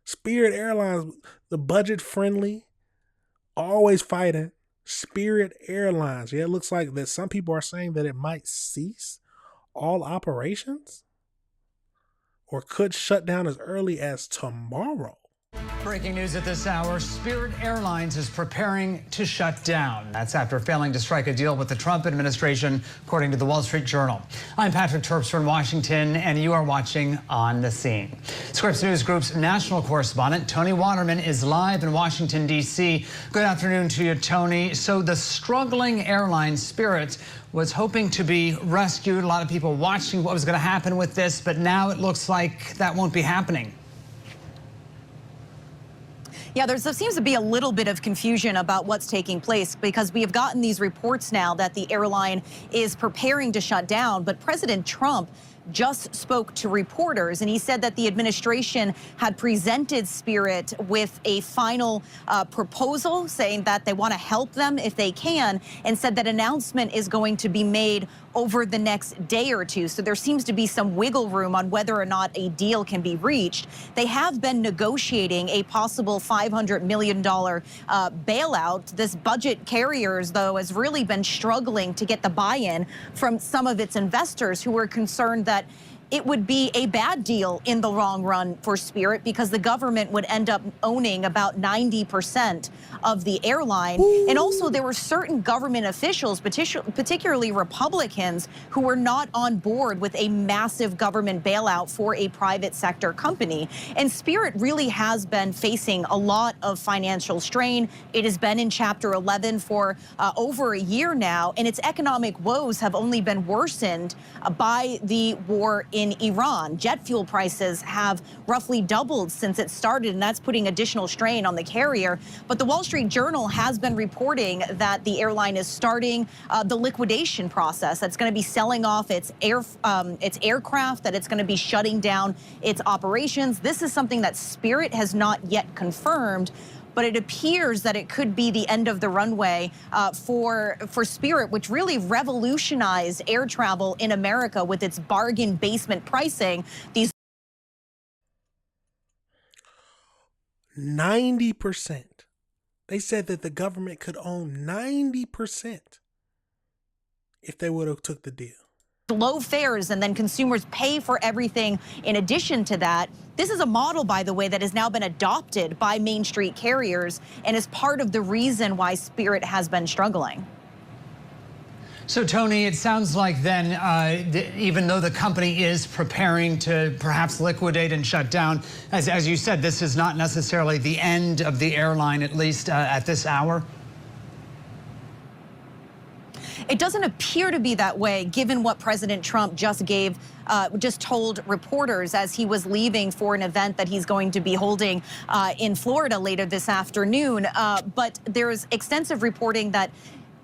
Spirit Airlines, the budget friendly, always fighting. Spirit Airlines. Yeah, it looks like that some people are saying that it might cease all operations or could shut down as early as tomorrow. Breaking news at this hour, Spirit Airlines is preparing to shut down. That's after failing to strike a deal with the Trump administration, according to the Wall Street Journal. I'm Patrick Terpstra in Washington, and you are watching On the Scene. Scripps News Group's national correspondent, Tony Waterman, is live in Washington, D.C. Good afternoon to you, Tony. So the struggling airline Spirit was hoping to be rescued. A lot of people watching what was going to happen with this, but now it looks like that won't be happening. Yeah, there seems to be a little bit of confusion about what's taking place because we have gotten these reports now that the airline is preparing to shut down, but President Trump just spoke to reporters, and he said that the administration had presented Spirit with a final proposal saying that they want to help them if they can, and said that announcement is going to be made over the next day or two. So there seems to be some wiggle room on whether or not a deal can be reached. They have been negotiating a possible $500 million bailout. This budget carriers, though, has really been struggling to get the buy-in from some of its investors who were concerned that it would be a bad deal in the long run for Spirit because the government would end up owning about 90% of the airline. Ooh. And also there were certain government officials, particularly Republicans, who were not on board with a massive government bailout for a private sector company. And Spirit really has been facing a lot of financial strain. It has been in Chapter 11 for over a year now, and its economic woes have only been worsened by the war in Iran. Jet fuel prices have roughly doubled since it started, and that's putting additional strain on the carrier. But the Wall Street Journal has been reporting that the airline is starting the liquidation process. That's going to be selling off its aircraft, that it's going to be shutting down its operations. This is something that Spirit has not yet confirmed, but it appears that it could be the end of the runway for Spirit, which really revolutionized air travel in America with its bargain basement pricing. These 90%. They said that the government could own 90% if they would have took the deal. Low fares, and then consumers pay for everything in addition to that. This is a model, by the way, that has now been adopted by Main Street carriers and is part of the reason why Spirit has been struggling. So, Tony, it sounds like then, even though the company is preparing to perhaps liquidate and shut down, as you said, this is not necessarily the end of the airline, at least at this hour? It doesn't appear to be that way, given what President Trump just told reporters as he was leaving for an event that he's going to be holding in Florida later this afternoon. But there's extensive reporting that,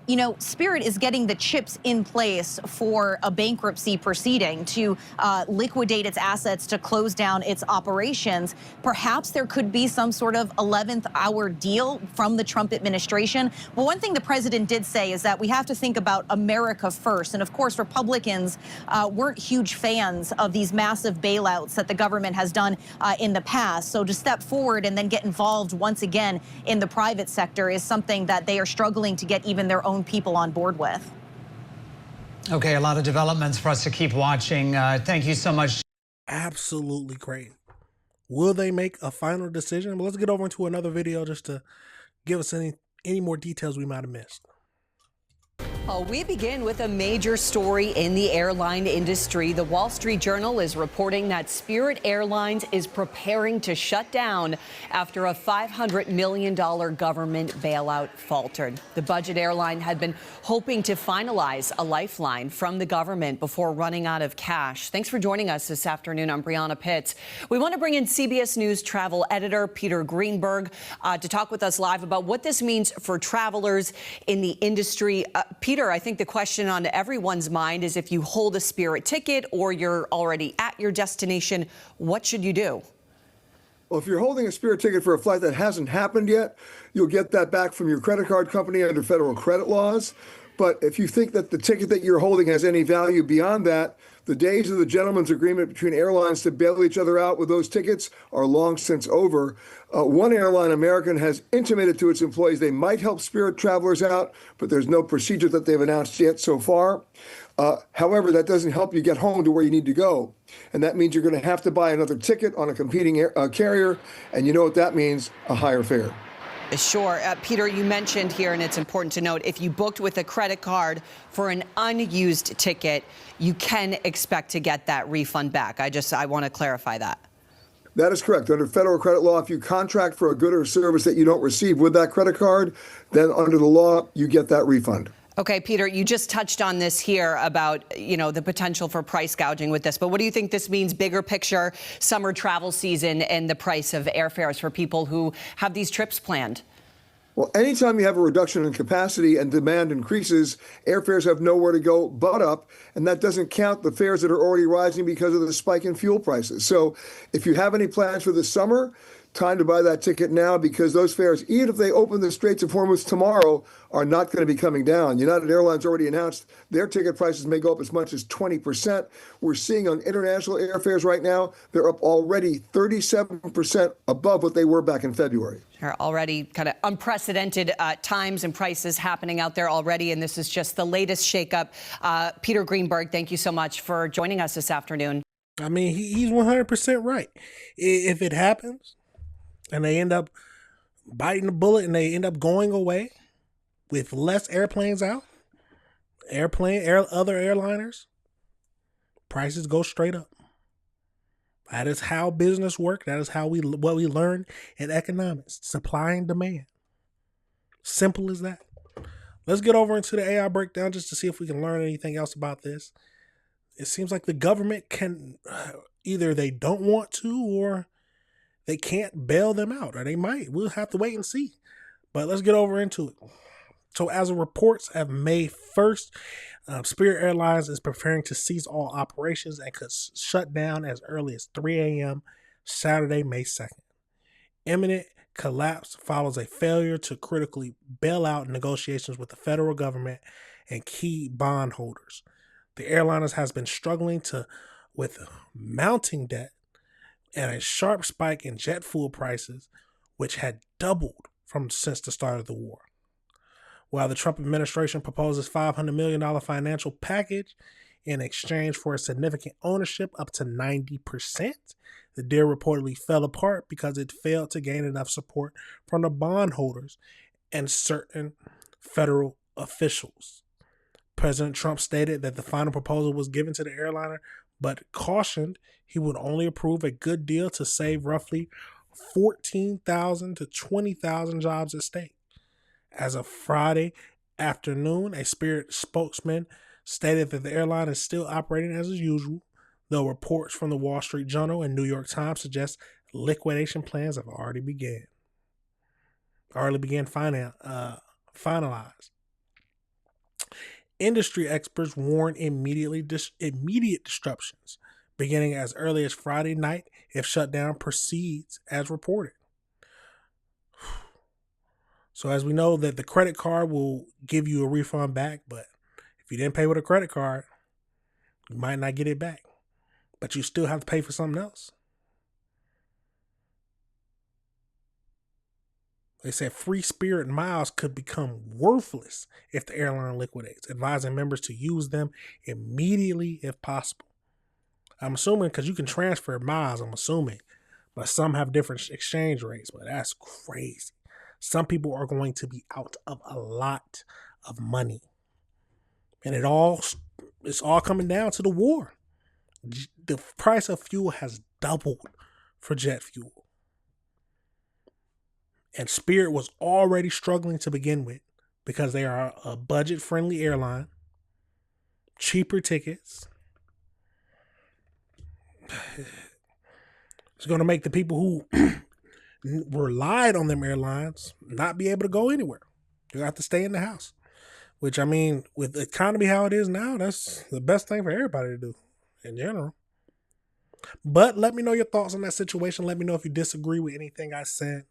you know, Spirit is getting the chips in place for a bankruptcy proceeding to liquidate its assets, to close down its operations. Perhaps there could be some sort of 11th hour deal from the Trump administration. Well, one thing the president did say is that we have to think about America first. And of course, Republicans weren't huge fans of these massive bailouts that the government has done in the past. So to step forward and then get involved once again in the private sector is something that they are struggling to get even their own people on board with. Okay, a lot of developments for us to keep watching. Thank you so much. Absolutely great. Will they make a final decision? Well, let's get over into another video just to give us any more details we might have missed. We begin with a major story in the airline industry. The Wall Street Journal is reporting that Spirit Airlines is preparing to shut down after a $500 million government bailout faltered. The budget airline had been hoping to finalize a lifeline from the government before running out of cash. Thanks for joining us this afternoon. I'm Brianna Pitts. We want to bring in CBS News travel editor Peter Greenberg to talk with us live about what this means for travelers in the industry. Peter, I think the question on everyone's mind is if you hold a Spirit ticket or you're already at your destination, what should you do? Well, if you're holding a Spirit ticket for a flight that hasn't happened yet, you'll get that back from your credit card company under federal credit laws. But if you think that the ticket that you're holding has any value beyond that, the days of the gentleman's agreement between airlines to bail each other out with those tickets are long since over. One airline, American, has intimated to its employees they might help Spirit travelers out, but there's no procedure that they've announced yet so far. However, that doesn't help you get home to where you need to go. And that means you're going to have to buy another ticket on a competing carrier. And you know what that means? A higher fare. Sure. Peter, you mentioned here, and it's important to note, if you booked with a credit card for an unused ticket, you can expect to get that refund back. I want to clarify that. That is correct. Under federal credit law, if you contract for a good or service that you don't receive with that credit card, then under the law, you get that refund. Okay, Peter, you just touched on this here about, the potential for price gouging with this. But what do you think this means, bigger picture, summer travel season and the price of airfares for people who have these trips planned? Well, anytime you have a reduction in capacity and demand increases, airfares have nowhere to go but up. And that doesn't count the fares that are already rising because of the spike in fuel prices. So if you have any plans for the summer, time to buy that ticket now, because those fares, even if they open the Straits of Hormuz tomorrow, are not going to be coming down. United Airlines already announced their ticket prices may go up as much as 20%. We're seeing on international airfares right now, they're up already 37% above what they were back in February. Already kind of unprecedented times and prices happening out there already, and this is just the latest shakeup. Peter Greenberg, thank you so much for joining us this afternoon. I mean, he's 100% right. If it happens, and they end up biting the bullet and they end up going away with less airplanes out, other airliners, prices go straight up. That is how business works. That is what we learn in economics, supply and demand. Simple as that. Let's get over into the AI breakdown just to see if we can learn anything else about this. It seems like the government can, either they don't want to or they can't bail them out, or they might. We'll have to wait and see. But let's get over into it. So as of reports of May 1st, Spirit Airlines is preparing to cease all operations and could shut down as early as 3 a.m. Saturday, May 2nd. Imminent collapse follows a failure to critically bail out negotiations with the federal government and key bondholders. The airliners has been struggling with mounting debt and a sharp spike in jet fuel prices, which had doubled since the start of the war. While the Trump administration proposes $500 million financial package in exchange for a significant ownership up to 90%, the deal reportedly fell apart because it failed to gain enough support from the bondholders and certain federal officials. President Trump stated that the final proposal was given to the airliner, but cautioned he would only approve a good deal to save roughly 14,000 to 20,000 jobs at stake. As of Friday afternoon, a Spirit spokesman stated that the airline is still operating as usual, though reports from the Wall Street Journal and New York Times suggest liquidation plans have already began finalized. Industry experts warn immediate disruptions, beginning as early as Friday night if shutdown proceeds as reported. So as we know that the credit card will give you a refund back, but if you didn't pay with a credit card, you might not get it back. But you still have to pay for something else. They said free Spirit miles could become worthless if the airline liquidates, advising members to use them immediately if possible. I'm assuming because you can transfer miles, but some have different exchange rates, but that's crazy. Some people are going to be out of a lot of money. And it's all coming down to the war. The price of fuel has doubled for jet fuel. And Spirit was already struggling to begin with because they are a budget-friendly airline, cheaper tickets. It's going to make the people who relied on them airlines not be able to go anywhere. You have to stay in the house. Which, I mean, with the economy how it is now, that's the best thing for everybody to do in general. But let me know your thoughts on that situation. Let me know if you disagree with anything I said.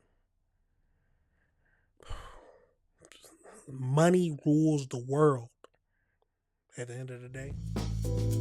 Money rules the world. at the end of the day.